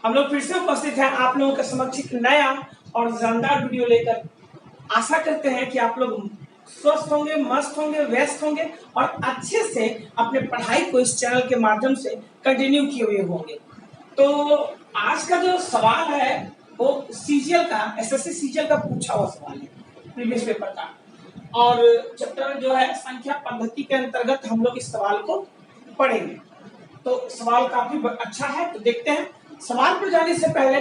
हम लोग फिर से उपस्थित हैं आप लोगों के समक्ष एक नया और शानदार वीडियो लेकर। आशा करते हैं कि आप लोग स्वस्थ होंगे, मस्त होंगे, व्यस्त होंगे और अच्छे से अपने पढ़ाई को इस चैनल के माध्यम से कंटिन्यू किए हुए होंगे। तो आज का जो सवाल है वो सीजीएल का, एसएससी सीजीएल का पूछा हुआ सवाल है प्रीवियस पेपर का, और चैप्टर जो है संख्या पद्धति के अंतर्गत हम लोग इस सवाल को पढ़ेंगे। तो सवाल काफी अच्छा है, तो देखते हैं। सवाल पर जाने से पहले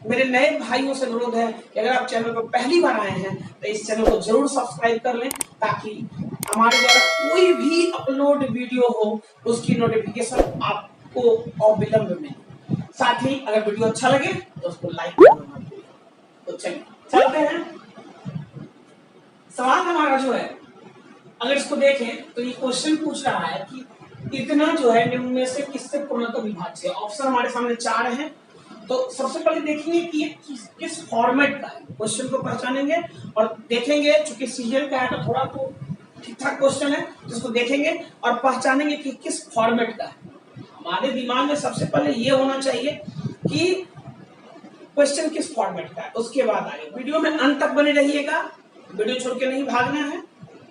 मेरे नए भाइयों से अनुरोध है कि अगर आप चैनल पर पहली बार आए हैं तो इस चैनल को जरूर सब्सक्राइब कर लें, ताकि हमारे द्वारा कोई भी अपलोड वीडियो हो उसकी नोटिफिकेशन आपको अविलंब मिले। साथ ही अगर वीडियो अच्छा लगे तो उसको लाइक करना मत भूलिए। तो चलिए चलते हैं। सवाल हमारा जो है, अगर इसको देखें तो ये क्वेश्चन पूछ रहा है कि इतना जो है निम्न में से किससे पूर्णतः विभाज्य है। ऑप्शन हमारे सामने 4 हैं। तो सबसे पहले देखेंगे कि ये किस फॉर्मेट का है, क्वेश्चन को पहचानेंगे और देखेंगे। चूंकि सीजीएल का है तो थोड़ा तो ठीक ठाक क्वेश्चन है, जिसको देखेंगे और पहचानेंगे कि किस फॉर्मेट का है। हमारे दिमाग में सबसे पहले ये होना चाहिए कि क्वेश्चन किस फॉर्मेट का है, उसके बाद आगे वीडियो में अंत तक बने रहिएगा। वीडियो छोड़ के नहीं भागना है,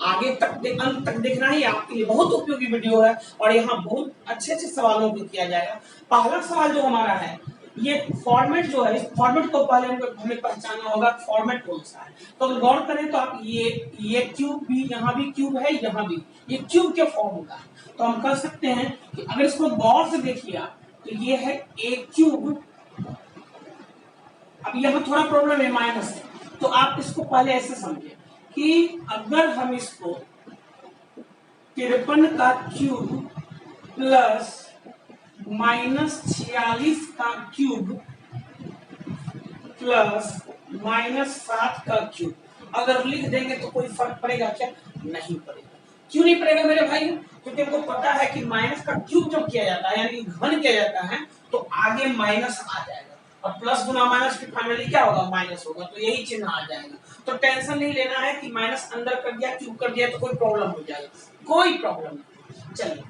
आगे तक अंत तक देखना ही आपके लिए बहुत उपयोगी वीडियो है और यहाँ बहुत अच्छे अच्छे सवालों को किया जाएगा। पहला सवाल जो हमारा है, ये फॉर्मेट जो है, इस फॉर्मेट को पहले हमें पहचानना होगा फॉर्मेट कौन सा है। तो अगर गौर करें तो आप ये क्यूब भी, यहाँ भी क्यूब है, यहाँ भी ये क्यूब के फॉर्म का है। तो हम कह सकते हैं कि अगर इसको गौर से देखिए तो ये है ए क्यूब। अब यहाँ थोड़ा प्रॉब्लम है, माइनस है, तो आप इसको पहले ऐसे समझिए कि अगर हम इसको 53 का क्यूब प्लस -46 का क्यूब प्लस -7 का क्यूब अगर लिख देंगे तो कोई फर्क पड़ेगा क्या? नहीं पड़ेगा। क्यों नहीं पड़ेगा मेरे भाई? क्योंकि हमको पता है कि माइनस का क्यूब जब किया जाता है यानी घन किया जाता है तो आगे माइनस आ जाएगा और प्लस गुना माइनस फिर फाइनली क्या होगा? माइनस होगा। तो यही चिन्ह आ जाएगा। तो टेंशन नहीं लेना है कि माइनस अंदर कर दिया, क्यूब कर दिया तो कोई प्रॉब्लम हो जाएगा, कोई प्रॉब्लम नहीं। चलिए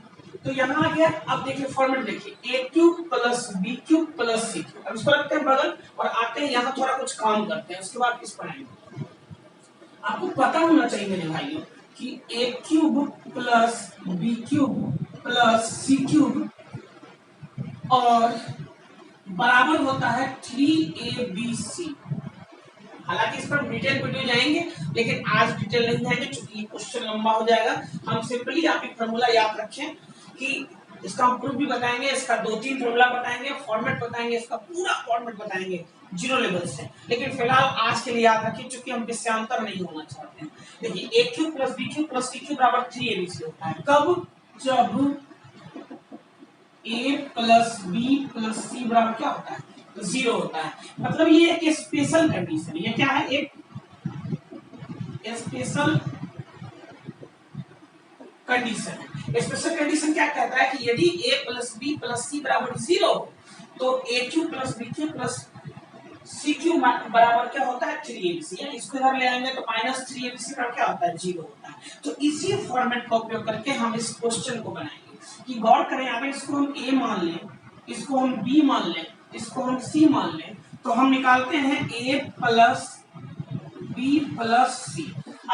तो यहाँ आ गया। अब देखिए फॉर्मेट देखिए, A cube plus B cube plus C cube. अब इसको रखते हैं बगल और आते हैं यहाँ थोड़ा कुछ काम करते हैं, उसके बाद इस पर आएंगे। आपको पता होना चाहिए मेरे भाइयों कि A cube plus B cube plus C cube और बराबर होता है 3abc। हालांकि इस पर डिटेल वीडियो जाएंगे, लेकिन आज डिटेल नहीं जाएंगे क्योंकि ये क्वेश्चन लंबा हो जाएगा। हम सिंपली आप एक फॉर्मूला याद रखें कि इसका हम प्रूफ भी बताएंगे, इसका 2-3 फॉर्मूला बताएंगे, फॉर्मेट बताएंगे, इसका पूरा फॉर्मेट बताएंगे जीरो लेवल से। लेकिन फिलहाल आज के लिए याद रखिए, क्योंकि हम विषयांतर नहीं होना चाहते हैं। देखिए A cube plus B cube plus C cube बराबर 3abc होता है। कब? जब A plus B plus C बराबर क्या होता है? 0 होता है। मतलब ये एक स्पेशल कंडीशन है। ये क्या है? एक स्पेशल कंडीशन है। स्पेशल कंडीशन क्या कहता है कि यदि a plus B plus C बराबर 0 हो तो A cube plus B cube plus C cube बराबर क्या होता है? 3abc। यानी इसको इधर ले आएंगे तो -3abc का क्या होता है? 0 होता है। तो इसी फॉर्मेट का उपयोग करके हम इस क्वेश्चन को बनाएंगे। कि गौर करें, अगर इसको हम a मान लें, इसको हम b मान लें, इसको हम c मान लें, तो हम निकालते हैं a plus b plus c।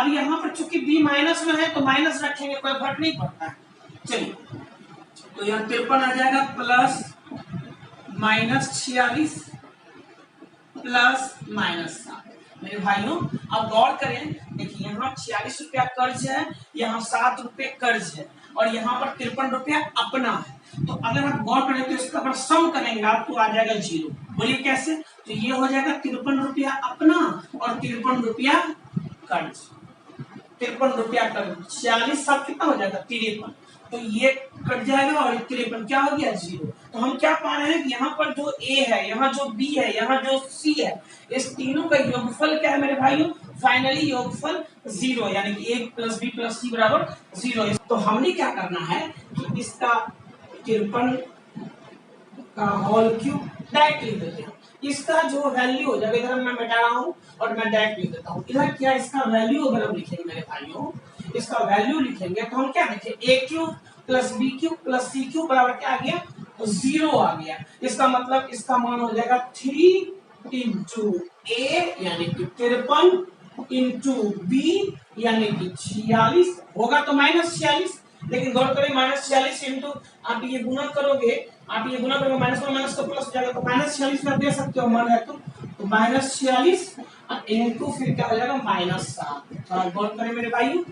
अब यहाँ पर चूंकि b माइनस में है तो माइनस रखेंगे, कोई फर्क नहीं पड़ता है। चलिए तो यहाँ 53 आ जाएगा प्लस -46 प्लस -7। मेरे भाइयों अब गौर करें, देखिए यहाँ 46 रुपया कर्ज है, यहाँ 7 रुपये कर्ज है और यहाँ पर 53 रुपया अपना है। तो अगर आप गौर करें तो इसका अगर सम करेंगे आपको आ जाएगा 0। बोलिए कैसे? तो ये हो जाएगा 53 रुपया अपना और 53 रुपया कर्ज। 53 रुपया कर्ज, 46 साथ कितना हो जाएगा? 53। तो ये कट जाएगा और 53 क्या हो गया? 0। तो हम क्या पा रहे हैं कि यहाँ पर जो a है, यहाँ जो b है, यहाँ जो c है, इस तीनों का योगफल क्या है मेरे भाइयों? फाइनली योगफल 0, यानी कि a plus b plus c बराबर 0। तो हमने क्या करना है कि इसका 53 का होल क्यूब डायरेक्ट लिख देते हैं। इसका जो वैल्यू हो जाएगा, इधर मैं मिटा रहा हूँ और मैं डायरेक्ट लिख देता हूँ। इधर क्या इसका वैल्यू अगर हम लिखेंगे मेरे भाइयों, इसका वैल्यू लिखेंगे तो हम क्या लिखें? A cube plus B cube plus C cube बराबर क्या आ गया? तो 0 आ गया। इसका मतलब इसका मान हो जाएगा 3 इंटू ए यानी कि 53 इंटू बी यानी कि 46 होगा तो -46, लेकिन गौर करें -46 इंटू आप ये गुना करोगे, माइनस में माइनस तो प्लस हो जाएगा, तो -46 में दे सकते हो मान है तो -46 इंटू फिर क्या हो जाएगा -7। गौर करें मेरे भाई,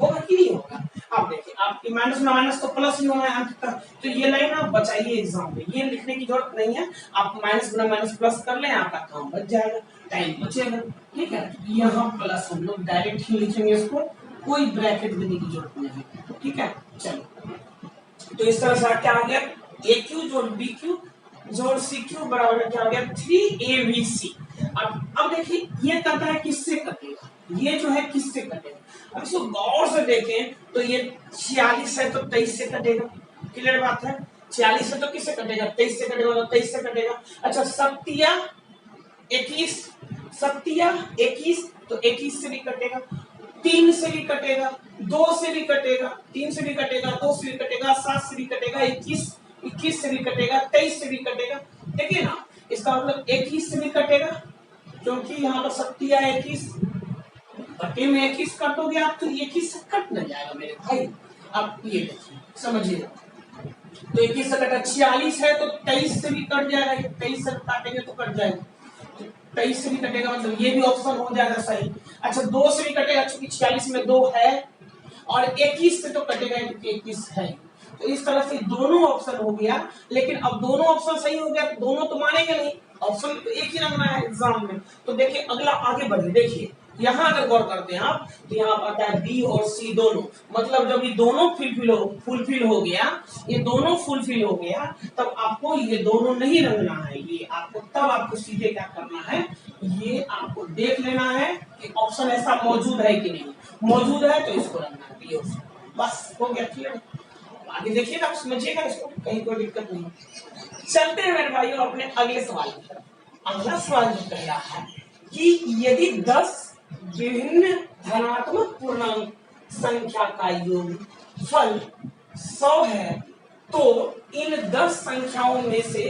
होगा कि नहीं होगा? आप देखिए, आपकी माइनस में माइनस तो प्लस ही होना है अंत तक, तो ये लाइन आप बचाइए एग्जाम में, ये लिखने की जरूरत नहीं है। आप माइनस गुना माइनस प्लस कर लें, आपका काम बच जाएगा, टाइम बचेगा। ठीक है, यहाँ प्लस हम लोग डायरेक्ट ही लिखेंगे इसको, कोई ब्रैकेट देने की जरूरत नहीं है। ठीक है, चलो तो इस तरह से क्या आ गया, ए क्यू जोड़ बी क्यू जोड़ सी क्यू बराबर क्या हो गया 3abc। अब देखिए ये कहता है किससे कटेगा, ये जो है किससे कटेगा। अब इसको गौर से देखें तो ये 46 है तो 23 से कटेगा, क्लियर बात है। 46 है तो किससे कटेगा, 23 से कटेगा, तो 23 से कटेगा। अच्छा 21 तो 21 से भी कटेगा, 3 से भी कटेगा, 2 से भी कटेगा, 3 से भी कटेगा, 2 से भी कटेगा, 7 से भी कटेगा, 21 से भी कटेगा, 23 से भी कटेगा। देखिए ना, इसका मतलब 21 से भी कटेगा, क्योंकि यहाँ पर 21 कटे में 21 कटोगे आप तो 21 से कट न जाएगा मेरे भाई। अब ये देखिए समझिए, तो 21 से कटा 46 है तो 23 से भी कट जाएगा, 23 से काटेंगे तो कट जाएगा, 23 से भी कटेगा, मतलब ये भी ऑप्शन हो जाएगा सही। अच्छा 2 से भी कटेगा, क्योंकि 46 में 2 है, और 21 से तो कटेगा क्योंकि 21 है। तो इस तरह से दोनों ऑप्शन हो गया, लेकिन अब दोनों ऑप्शन सही हो गया तो दोनों तो मानेंगे नहीं, ऑप्शन तो एक ही रखना है एग्जाम में। तो देखिए अगला आगे बढ़िए, देखिए यहाँ अगर गौर करते हैं आप तो यहाँ आता है बी और सी दोनों, मतलब जब ये दोनों फुलफिल हो गया, ये दोनों फुलफिल हो गया, तब आपको ये दोनों नहीं रंगना है, ये आपको तब आपको सीधे क्या करना है, ये आपको देख लेना है कि ऑप्शन ऐसा मौजूद है कि नहीं, मौजूद है तो इसको रंगना है, ये बस हो गया, क्लियर। आगे देखिएगा, आप समझिएगा इसको, कहीं कोई दिक्कत नहीं। चलते हैं मेरे भाइयों अपने अगले सवाल की तरफ। अगला सवाल जो कह रहा है कि यदि 10 विभिन्न धनात्मक पूर्णांक संख्या का योगफल 100 है तो इन 10 संख्याओं में से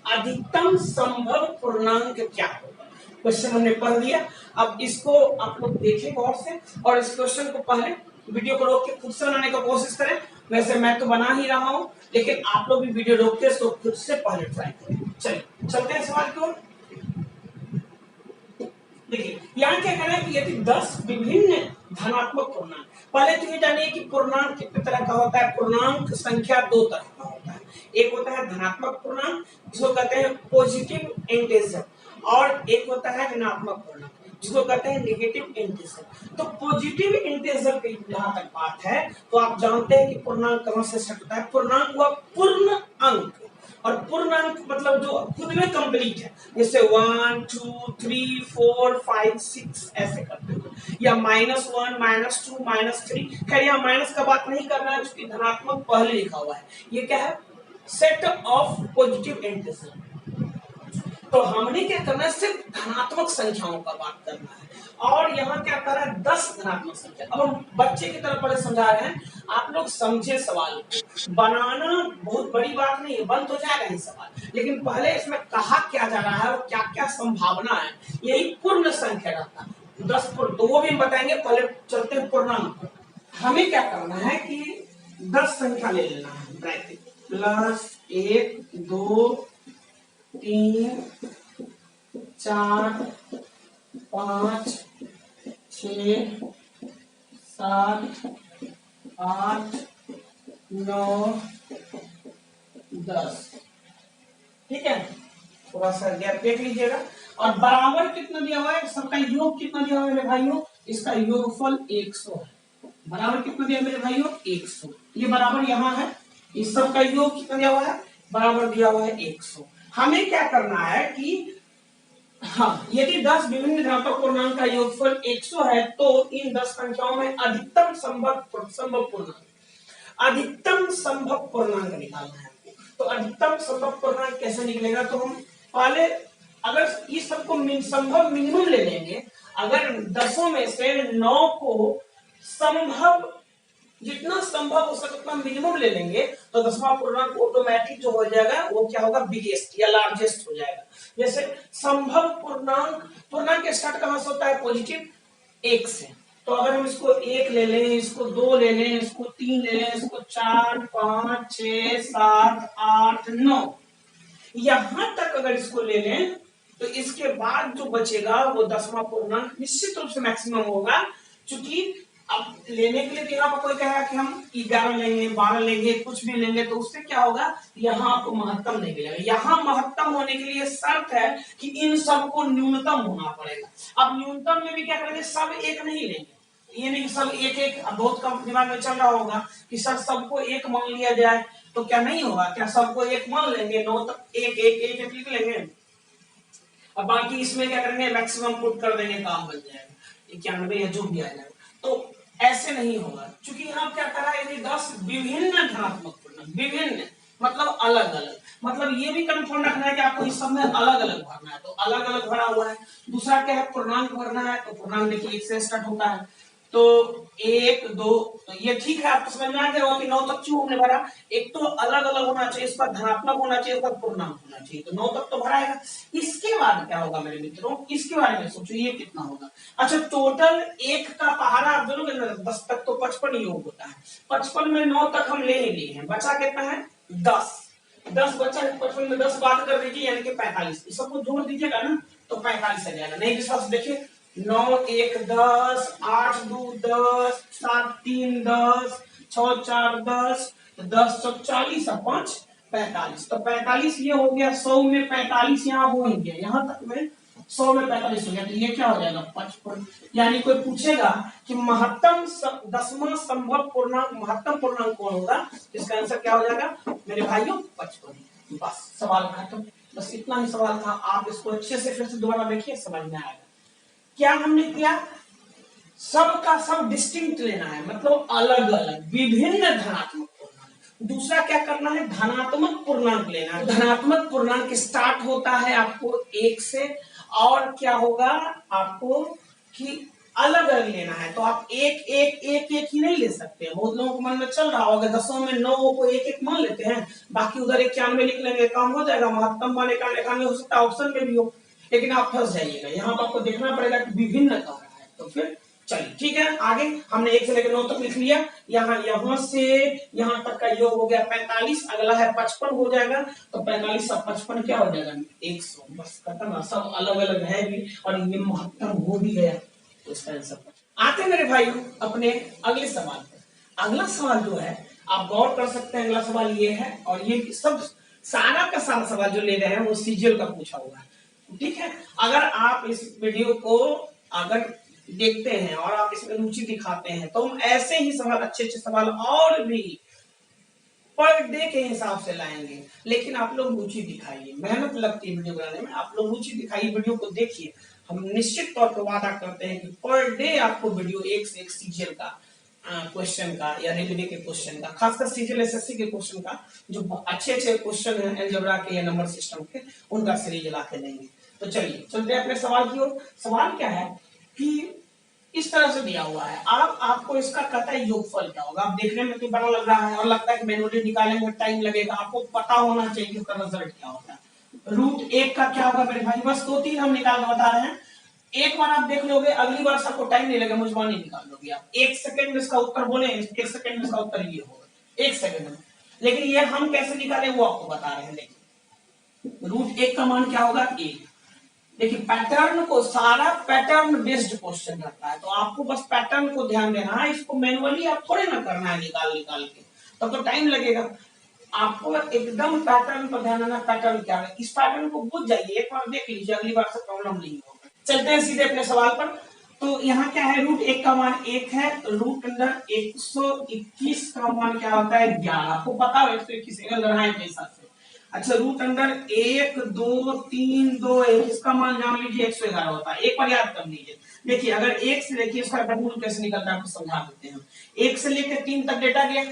अधिकतम संभव पूर्णांक क्या होगा। क्वेश्चन हमने पढ़ लिया, अब इसको आप लोग देखें गौर से, और इस क्वेश्चन को पहले वीडियो को रोक के खुद से बनाने का कोशिश करें। वैसे मैं तो बना ही रहा हूं, लेकिन आप लोग भी वीडियो रोक के इसको खुद से पहले ट्राई करें। चलिए चलते हैं सवाल की ओर। देखिए यहाँ क्या कहना है कि यदि 10 विभिन्न धनात्मक पूर्णांक, पहले तो ये जानिए कि पूर्णांक कितने तरह का होता है। पूर्णांक संख्या 2 तरह का होता है, एक होता है धनात्मक पूर्णांक जिसको कहते हैं पॉजिटिव इंटीजर, और एक होता है ऋणात्मक पूर्णांक जिसको कहते हैं नेगेटिव इंटीजर। तो पॉजिटिव इंटीजर की जहां तक बात है तो आप जानते हैं कि पूर्णांक कहां से सकता है, पूर्णांक हुआ पूर्ण अंक, और पूर्णांक मतलब जो खुद में कंप्लीट है, जैसे 1 2 3 4 5 6 ऐसे करते हो, या -1 -2 -3। खैर यहाँ माइनस का बात नहीं करना है, उसकी धनात्मक पहले लिखा हुआ है। ये क्या है, सेट ऑफ पॉजिटिव इंटीजर। तो हमने क्या करना है, सिर्फ धनात्मक संख्याओं का बात करना है, और यहाँ क्या कर रहा है 10 धनात्मक संख्या। अब हम बच्चे की तरफ पहले समझा रहे हैं, आप लोग समझे सवाल बनाना बहुत बड़ी बात नहीं है, बन तो जाएगा ही सवाल, लेकिन पहले इसमें कहा क्या जा रहा है और क्या क्या संभावना है, यही पूर्ण संख्या रहता है 10 पूर्ण, तो वो भी हम बताएंगे। पहले चलते हैं पूर्णांक। हमें क्या करना है कि 10 संख्या ले लेना है, ब्रैकेट प्लस 1 2 3 4 5 6 7 8 9 10। ठीक है, थोड़ा सा गैप देख लीजिएगा। और बराबर कितना दिया हुआ है, सबका योग कितना दिया हुआ है मेरे भाइयों, इसका योगफल 100 है। बराबर कितना दिया मेरे भाइयों 100, ये बराबर यहाँ है, इस सब का योग कितना दिया हुआ है, बराबर दिया हुआ है 100। हमें क्या करना है कि हाँ, यदि 10 विभिन्न धनात्मक पूर्णांक का योगफल 100 है तो इन 10 संख्याओं में अधिकतम संभव पूर्णांक, अधिकतम संभव पूर्णांक निकालना है। तो अधिकतम संभव पूर्णांक कैसे निकलेगा, तो हम पहले अगर इस सबको संभव मिनिमम ले लेंगे, अगर 10 में से 9 को संभव जितना संभव हो सके उतना मिनिमम ले लेंगे तो दसवां पूर्णांक ऑटोमेटिक जो हो जाएगा वो क्या होगा, बिगेस्ट या लार्जेस्ट हो जाएगा। जैसे संभव पूर्णांक स्टार्ट कहां से होता है, पॉजिटिव एक से। तो अगर हम इसको एक ले लें, इसको दो ले लें, इसको तीन ले लें, इसको चार, पांच, छह, सात, आठ, नौ, यहां तक अगर इसको ले लें तो इसके बाद जो बचेगा वो दसवां पूर्णांक निश्चित रूप से मैक्सिमम होगा। क्योंकि अब लेने के लिए तो यहाँ पर कोई कहेगा कि हम 11 लेंगे, 12 लेंगे, कुछ भी लेंगे, तो उससे क्या होगा, यहाँ आपको महत्तम नहीं मिलेगा। यहाँ महत्तम होने के लिए शर्त है कि इन सबको न्यूनतम होना पड़ेगा। अब न्यूनतम में भी क्या करेंगे, सब एक नहीं लेंगे, ये नहीं कि सब एक एक, बहुत कम दिमाग में चल रहा होगा कि सर सबको एक मान लिया जाए, तो क्या नहीं होगा, क्या सबको एक मान लेंगे, 9 तक एक एक एक एक लिख लेंगे, अब बाकी इसमें क्या करेंगे, मैक्सिमम पुट कर देंगे, काम बन जाएगा 91 या जो भी आ जाएगा। तो ऐसे नहीं होगा, क्योंकि यहाँ क्या करा है, 10 विभिन्न धनात्मक पूर्णांक, विभिन्न मतलब अलग अलग, मतलब ये भी कंफर्म रखना है कि आपको इस सब में अलग अलग भरना है, तो अलग अलग भरा हुआ है। दूसरा क्या है, पूर्णांक भरना है, तो पूर्णांक देखिए 1 से स्टार्ट होता है, तो 1 2, तो ये ठीक है, आपको समझ में आ गया कि 9 तक क्यों हमने भरा, एक तो अलग अलग होना चाहिए, इसका धनात्मक होना चाहिए, इसका पूर्णांक होना चाहिए, तो 9 तक तो भराएगा। इसके बाद क्या होगा मेरे मित्रों, इसके बारे में सोचो, ये कितना होगा। अच्छा, टोटल एक का पहाड़ा आप दोनों के 10 तक तो 55 योग होता है, 55 में 9 तक हम ले ही लिए हैं, बचा कितना है 10, 10 बचा है, 55 में 10 बात कर दीजिए यानी कि 45, इस सबको जोड़ दीजिएगा ना तो 45 आ जाएगा। नहीं विश्वास देखिए, 9 1 10, 8 2 10, 7 3 10, 6 4 10, 10 4 40 और 5 45, तो 45 ये हो गया, 100 में 45 यहाँ हो ही गया, यहाँ तक में 100 में 45 हो गया, तो ये क्या हो जाएगा 55। यानी कोई पूछेगा कि महत्तम दसवां संभव पूर्णांक, महत्तम पूर्णांक कौन होगा, इसका आंसर क्या हो जाएगा मेरे भाइयों 55। बस सवाल खत्म, बस इतना ही सवाल था। आप इसको अच्छे से फिर से दोबारा देखिए, समझ में आएगा। क्या हमने किया, सब का सब डिस्टिंक्ट लेना है, मतलब अलग अलग विभिन्न धनात्मक पूर्णांक। दूसरा क्या करना है, धनात्मक पूर्णांक लेना है। धनात्मक पूर्णांक स्टार्ट होता है आपको 1 से, और क्या होगा आपको कि अलग अलग लेना है, तो आप एक एक एक एक ही नहीं ले सकते। बहुत लोगों को मन में चल रहा होगा 10 में 9 को एक एक मान लेते हैं, बाकी उधर 91 लिख लेंगे, काम हो जाएगा, महत्तम वाले का 91 हो सकता है, ऑप्शन में भी हो, लेकिन आप फंस जाइएगा। यहाँ पर आपको देखना पड़ेगा कि विभिन्न कह रहा है, तो फिर चलिए ठीक है। आगे हमने 1 से लेकर 9 तक लिख लिया, यहाँ से यहाँ तक का योग हो गया 45, अगला है 55 हो जाएगा, तो 45 और 55 क्या हो जाएगा 100, बस खत्म। सब अलग अलग है भी और ये महत्तम हो भी गया, तो इसका आंसर। आते मेरे भाइयों अपने अगले सवाल पर। अगला सवाल जो है आप गौर कर सकते हैं, अगला सवाल ये है, और ये सब सारा का सारा सवाल जो ले रहे हैं वो सीजीएल का पूछा हुआ है, ठीक है। अगर आप इस वीडियो को अगर देखते हैं और आप इसमें रुचि दिखाते हैं तो हम ऐसे ही सवाल, अच्छे अच्छे सवाल और भी पर डे के हिसाब से लाएंगे। लेकिन आप लोग रुचि दिखाइए, मेहनत लगती है वीडियो बनाने में, आप लोग रुचि दिखाइए, वीडियो को देखिए। हम निश्चित तौर पर वादा करते हैं कि पर डे आपको वीडियो एक से एक सीजीएल का क्वेश्चन का या रेलवे के क्वेश्चन का, खासकर सीजीएल एसएससी के क्वेश्चन का, जो अच्छे अच्छे क्वेश्चन है अलजेब्रा के या नंबर सिस्टम के, उनका सीरीज ला के देंगे। तो चलिए चलते हैं अपने सवाल की ओर। सवाल क्या है कि इस तरह से दिया हुआ है, आपको इसका कतई योगफल क्या होगा। आप देखने में तो बड़ा लग रहा है और लगता है कि मैनुअली निकालेंगे टाइम लगेगा, आपको पता होना चाहिए कि उसका रिजल्ट क्या होता है। रूट 1 का क्या होगा मेरे भाई, बस 2-3 हम निकाल के बता रहे हैं, एक बार आप देख लोगे, अगली बार सबको टाइम नहीं लगेगा, मुझबानी निकाल लोगे आप। 1 सेकंड में इसका उत्तर बोले, 1 सेकंड में इसका उत्तर ये होगा, 1 सेकंड में। लेकिन ये हम कैसे निकाले वो आपको बता रहे हैं। देखिए रूट 1 का मान क्या होगा 1। देखिए पैटर्न को, सारा पैटर्न बेस्ड क्वेश्चन रहता है, तो आपको बस पैटर्न को ध्यान देना है, इसको मैनुअली आप थोड़े ना करना है निकाल निकाल के, तब तो टाइम लगेगा। आपको एकदम पैटर्न पर ध्यान देना, पैटर्न क्या है, इस पैटर्न को बुझ जाइए, एक बार देख लीजिए, अगली बार से प्रॉब्लम नहीं होगा। चलते हैं सीधे अपने सवाल पर। तो यहाँ क्या है, रूट 1 का मान 1 है, रूट अंडर 121 का मान क्या होता है 11। आपको पता है 121 के हिसाब से। अच्छा, रूट अंडर 1 2 3 2 1, इसका मान जान लीजिए 111 होता है। एक बार याद कर लीजिए। देखिए अगर 1 से लेके इसका वर्गमूल कैसे निकलता है आपको समझा देते हैं। 1 से लेकर 3 तक डेटा गया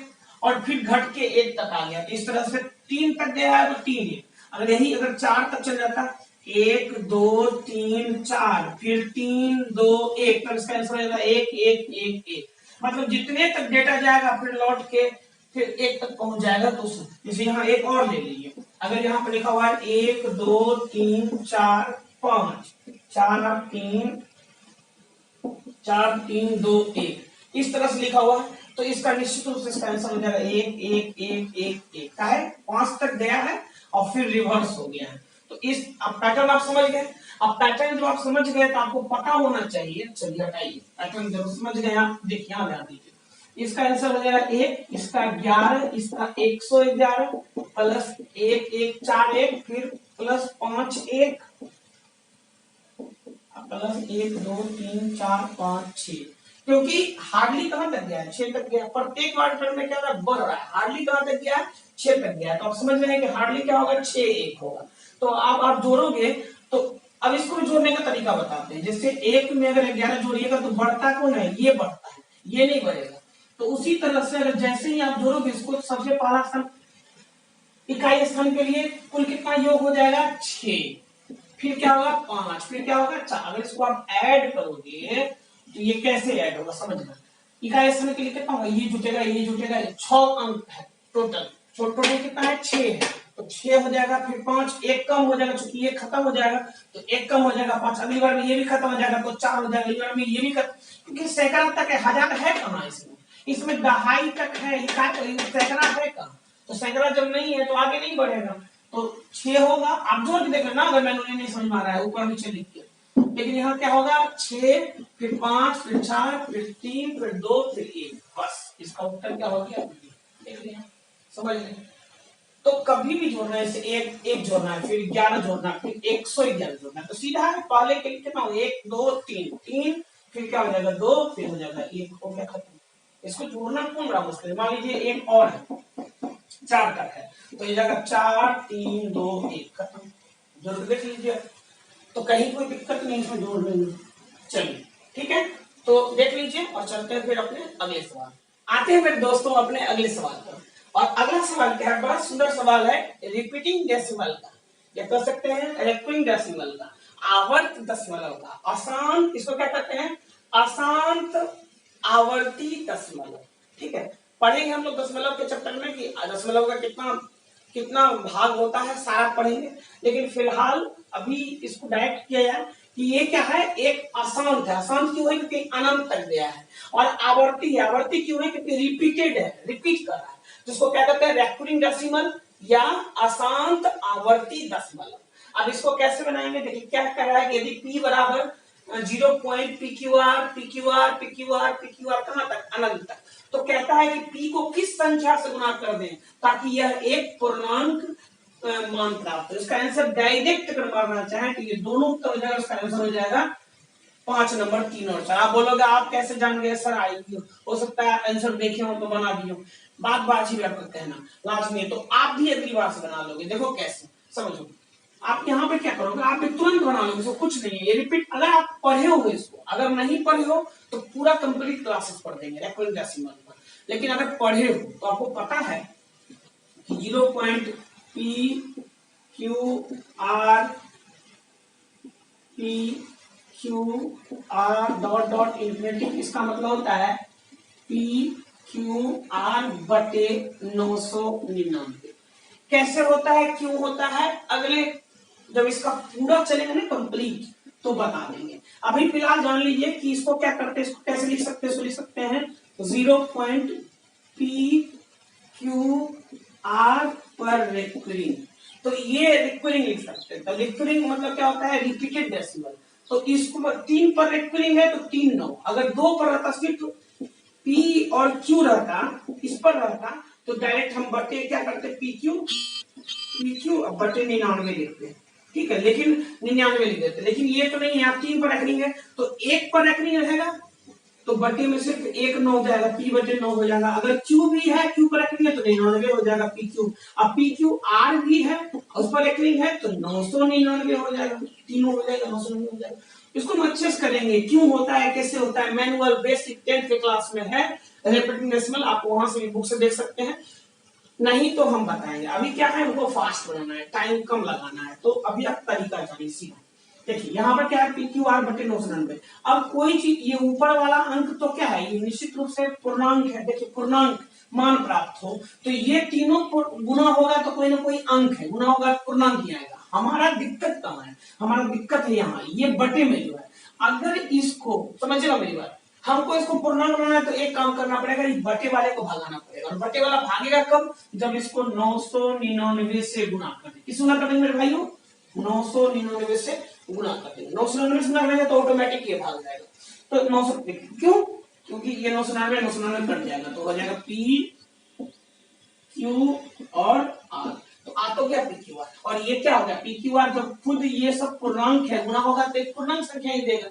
और फिर घट के 1 तक आ गया, इस तरह से 3 तक गया है तो 3 है। अगर यही अगर 4 तक चल जाता, 1 2 3 4, फिर 3 2 1, तो इसका आंसर हो जाएगा 1 1 1 1। मतलब जितने तक डेटा जाएगा फिर लौट के फिर एक तक पहुंच जाएगा। तो जैसे यहाँ एक और ले लीजिए, अगर यहाँ पर लिखा हुआ है 1 2 3 4 5, 4 3 4 3 2 1, इस तरह से लिखा हुआ है, तो इसका निश्चित रूप से इसका आंसर हो जाएगा 1 1 1 1 1 का है, 5 तक गया है और फिर रिवर्स हो गया है। तो इस अब पैटर्न आप समझ गए। अब पैटर्न जब आप समझ गए तो आपको पता होना चाहिए, चलिए हटाइए, पैटर्न जब समझ गए आप देखिए यहाँ ध्यान दीजिए, इसका आंसर हो जाएगा 1, इसका 11, इसका 111 प्लस 1 1 4 1 फिर प्लस 5 1 प्लस 1 2 3 4 5 6, क्योंकि हार्डली कहां तक गया है 6 तक गया। प्रत्येक बार टर्म में क्या हो रहा है, बढ़ रहा है। हार्डली कहां तक गया है 6 तक गया है। तो आप समझ रहे हैं कि हार्डली क्या होगा 6 1 होगा। तो आप जोड़ोगे तो अब इसको भी जोड़ने का तरीका बताते हैं। जैसे 1 में अगर 11 जोड़िएगा तो बढ़ता कौन है, ये बढ़ता है, ये नहीं बढ़ेगा। तो उसी तरह से अगर जैसे ही आप जोड़ोगे इसको, सबसे पहला स्थान इकाई स्थान के लिए कुल कितना योग हो जाएगा 6, फिर क्या होगा 5, फिर क्या होगा 4। अगर इसको आप ऐड करोगे तो ये कैसे ऐड होगा समझना। इकाई स्थान के लिए कितना होगा, ये जुटेगा ये जुटेगा, 6 अंक है टोटल, टोटल कितना है 6 है। तो 6 हो जाएगा, फिर 5 एक कम हो जाएगा, चूंकि ये खत्म हो जाएगा तो एक कम हो जाएगा 5, अगली बार में ये भी खत्म हो जाएगा तो 4 हो जाएगा, अगली बार में ये भी खत्म, क्योंकि सैकड़ा तक है, हजार है कहाँ इसमें दहाई तक है, सैकड़ा है कहाँ। तो सैकड़ा जब नहीं है तो आगे नहीं बढ़ेगा। तो 6 होगा, आप जोड़ के देख लेना अगर मैंने नहीं समझ में आ रहा है, ऊपर नीचे लिख के। लेकिन यहाँ क्या होगा 6 फिर 5 फिर 4 फिर 3 फिर 2 फिर 1, बस इसका उत्तर क्या हो गया, देख लिया, समझ लें। तो कभी भी जोड़ना है, इसे एक जोड़ना है, फिर 11 जोड़ना है, फिर 111 जोड़ना है, तो सीधा है पहले के लिए कितना हो 1 2 3, फिर क्या हो जाएगा 2, फिर हो जाएगा 1, हो गया खत्म। इसको जोड़ना कौन बड़ा मुश्किल है। मान लीजिए एक और है 4 तक है, तो ये जाएगा 4 3 2 1 खत्म, जोड़ के देख लीजिए, तो कहीं कोई दिक्कत नहीं इसमें जोड़ने में। चलिए ठीक है, तो देख लीजिए और चलते हैं फिर अपने अगले सवाल। आते हैं मेरे दोस्तों अपने अगले सवाल पर। और अगला सवाल क्या है, बड़ा सुंदर सवाल है, रिपीटिंग डेसिमल का, या कह सकते हैं रिकरिंग डेसिमल का, आवर्त दशमलव का, अशांत, इसको क्या कहते हैं अशांत आवर्ती दशमलव। ठीक है, पढ़ेंगे हम लोग दशमलव के चैप्टर में कि दशमलव का कितना कितना भाग होता है, सारा पढ़ेंगे। लेकिन फिलहाल अभी इसको डायरेक्ट किया जाए कि ये क्या है, एक अशांत है। अशांत क्यों है, क्योंकि अनंत तक गया है। और आवर्ती है, आवर्ती क्यों है, क्योंकि रिपीटेड है, रिपीट कर रहा है, जिसको क्या कहते हैं रेकरिंग डेसिमल या अशांत आवर्ती दशमलव। अब इसको कैसे बनाएंगे, देखिए क्या कह रहा है कि यदि p बराबर 0.pqr pqr pqr pqr कहां तक, अनंत तक, तो कहता है कि p को किस संख्या से गुणा कर दें ताकि यह एक पूर्णांक मान प्राप्त हो। इसका आंसर डायरेक्ट अगर मारना चाहें तो ये दोनों उत्तर हो जाएगा, इसका आंसर हो जाएगा 5 नंबर 3 और 4। आप बोलोगे आप कैसे जान गए सर, आई हो सकता है आंसर देखे हो तो बना दिए हो, बात बाजी आपका कहना लाजमी है, तो आप भी अगली बार से बना लोगे। देखो कैसे, समझो आप यहाँ पे क्या करोगे, आप तुरंत बना लोगे, इसको कुछ नहीं है, ये रिपीट। अगर आप पढ़े हो इसको, अगर नहीं पढ़े हो तो पूरा कंप्लीट क्लासेस पढ़ देंगे रेकरिंग डेसिमल पर। लेकिन अगर पढ़े हो तो आपको पता है कि 0.PQR डॉट डॉट इन्फिनिटी, इसका मतलब होता है PQR बटे 999। कैसे होता है, क्यों होता है, अगले जब इसका पूरा चलेगा ना कंप्लीट तो बता देंगे। अभी फिलहाल जान लीजिए कि इसको क्या करते हैं, इसको कैसे लिख सकते हैं, इसको लिख सकते हैं 0.PQR पर रिकरिंग, तो ये रिकरिंग लिख सकते हैं। तो रिकरिंग मतलब क्या होता है, रिपीटेड डेसिमल। तो इसको 3 पर रिकरिंग है तो 3 9, अगर 2 पर रहता सिर्फ P और Q रहता, इस पर रहता तो डायरेक्ट हम बटे क्या करते PQ अब बटे 99 लिखते, ठीक है, लेकिन 99 लिख देते। लेकिन ये तो नहीं है, आप 3 पर रखनी है तो 1 पर रखनी रहेगा, तो बटे में सिर्फ 1 9 हो जाएगा, P बटे 9 हो जाएगा। अगर Q भी है, Q पर रखनी है तो 99 हो जाएगा PQ। अब PQR भी है, उस पर रखनी है तो 999 हो जाएगा, तीनों हो जाएगा 999 हो जाएगा। इसको हम अच्छे से करेंगे, क्यों होता है कैसे होता है, मैनुअल बेसिक 10th के क्लास में है रिपीटिंग डेसिमल, आप वहां से बुक से देख सकते हैं, नहीं तो हम बताएंगे। अभी क्या है, हमको फास्ट बनाना है, टाइम कम लगाना है, तो अभी आप तरीका जानिए सीधा। देखिए यहाँ पर क्या है, पी क्यू आर बटे 999। अब कोई चीज, ये ऊपर वाला अंक तो क्या है, ये निश्चित रूप से पूर्णांक है। देखिए पूर्णांक मान प्राप्त हो तो ये तीनों गुना होगा तो कोई ना कोई अंक है, गुना होगा पूर्णांक ही आएगा। हमारा दिक्कत कहाँ है, हमारा दिक्कत है यहाँ ये बटे में जो है। अगर इसको समझिएगा मेरी बात, हमको इसको पूर्णांक बनाना है तो एक काम करना पड़ेगा, इस बटे वाले को भगाना पड़ेगा। और बटे वाला भागेगा कब, जब इसको 999 से गुना कर दें। किस गुना कर देंगे मेरे भाइयों, 999 से गुना कर देंगे। 999 से गुना करेंगे तो ऑटोमेटिक ये भाग जाएगा। तो 900 क्यों, क्योंकि ये 999 कट जाएगा तो हो जाएगा पी क्यू और आर। तो आ तो क्या पी क्यू आर, और ये क्या होगा पी क्यू आर। जब खुद ये सब पूर्णांक है, गुना होगा तो एक पूर्णांक संख्या ही देगा।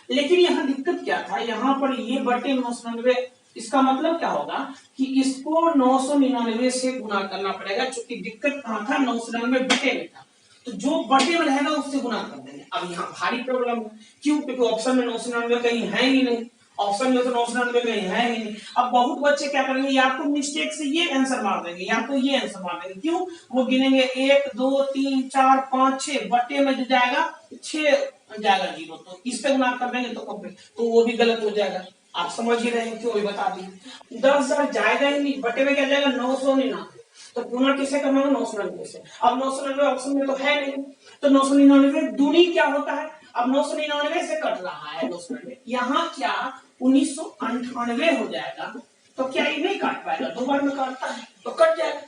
लेकिन यहाँ दिक्कत क्या था, यहाँ पर ये बटे 999, इसका मतलब क्या होगा कि इसको 999 से गुना करना पड़ेगा। चूंकि दिक्कत कहाँ था, 999 बटे में था, तो जो बटे में रहेगा उससे गुना कर देंगे। अब यहाँ भारी प्रॉब्लम है, क्यों, क्योंकि ऑप्शन में 999 कहीं है ही नहीं, ऑप्शन में तो 999 कहीं है ही नहीं। अब बहुत बच्चे क्या करेंगे, या तो मिस्टेक से ये आंसर मार देंगे या तो ये आंसर मार देंगे। क्यों, वो गिनेंगे 1 2 3 4 5 6, बटे में जो जाएगा 6 जाएगा 0, तो इस पे गुना कर देंगे तो कंप्लीट, तो वो भी गलत हो जाएगा। आप समझ ही रहे हैं, क्यों भी बता दी। 10,000 जाएगा ही नहीं, बटे में क्या जाएगा 999, तो गुना किसे करना है 999 से। अब 999 ऑप्शन में तो है नहीं, तो 999 दूनी क्या होता है, अब 999 से कट रहा है 999, यहाँ क्या 1998 हो जाएगा। तो क्या ये नहीं काट पाएगा, 2 बार में काटता है तो कट जाएगा,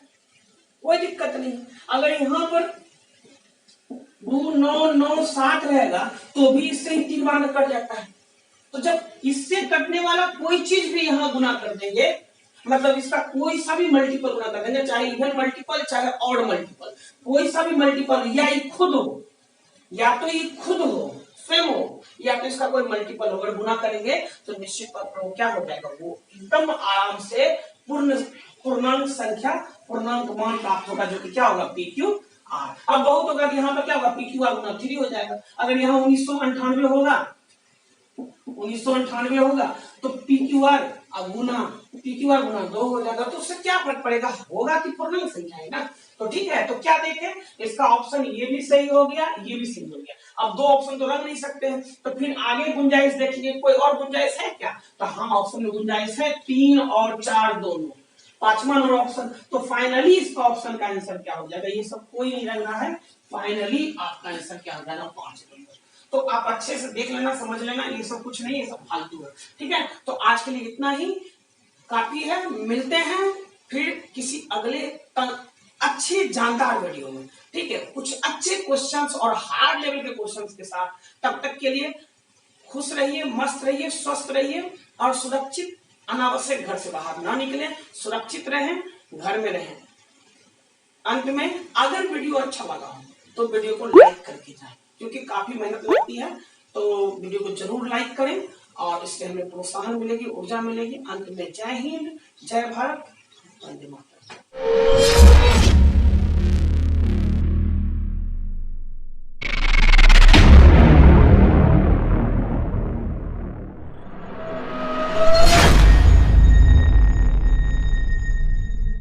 कोई दिक्कत नहीं। अगर यहाँ पर 2997 रहेगा तो भी इससे ही 3 बार में कट जाता है। तो जब इससे कटने वाला कोई चीज भी यहाँ गुना कर देंगे, मतलब इसका कोई सा भी मल्टीपल गुना कर देंगे, चाहे इवन मल्टीपल चाहे ऑड मल्टीपल, कोई सा भी मल्टीपल, या ये खुद हो या तो ये खुद हो स्वयं हो या तो इसका कोई मल्टीपल हो, अगर गुना करेंगे तो निश्चित तौर पर क्या हो जाएगा, वो एकदम आराम से पूर्णांक संख्या, पूर्णांक मान प्राप्त होगा, जो कि क्या होगा पी क्यू आर। अब बहुत होगा कि यहाँ पर क्या होगा पी क्यू आर गुना 3 हो जाएगा। अगर यहाँ 1998 होगा, 1998 होगा तो पी क्यू आर गुना 2 हो जाएगा। तो उससे क्या फर्क पड़ेगा, होगा कि पूर्णांक संख्या है ना। तो ठीक है, तो क्या देखें, इसका ऑप्शन ये भी सही हो गया, ये भी सही हो गया। अब 2 ऑप्शन तो रख नहीं सकते हैं, तो फिर आगे गुंजाइश देखेंगे, कोई और गुंजाइश है क्या, तो हाँ ऑप्शन में गुंजाइश है 3 और 4 दोनों, 5वां नंबर ऑप्शन। तो फाइनली इसका ऑप्शन का आंसर क्या हो जाएगा, ये सब कोई नहीं रखना है, फाइनली आपका आंसर क्या हो जाएगा 5 नंबर। तो आप अच्छे से देख लेना, समझ लेना, ये सब कुछ नहीं, ये सब फालतू है। ठीक है, तो आज के लिए इतना ही काफी है। मिलते हैं फिर किसी अगले अच्छे जानदार वीडियो में। ठीक है, कुछ अच्छे क्वेश्चंस और हार्ड लेवल के क्वेश्चंस के साथ। तब तक के लिए खुश रहिए, मस्त रहिए, स्वस्थ रहिए और सुरक्षित, अनावश्यक घर से बाहर ना निकलें, सुरक्षित रहें, घर में रहें। अंत में अगर वीडियो अच्छा लगा हो तो वीडियो को लाइक करके जाएं, क्योंकि काफी मेहनत लगती है। तो वीडियो को जरूर लाइक करें और इससे हमें प्रोत्साहन मिलेगी, ऊर्जा मिलेगी। अंत में जय हिंद, जय भारत, वंदे मातरम।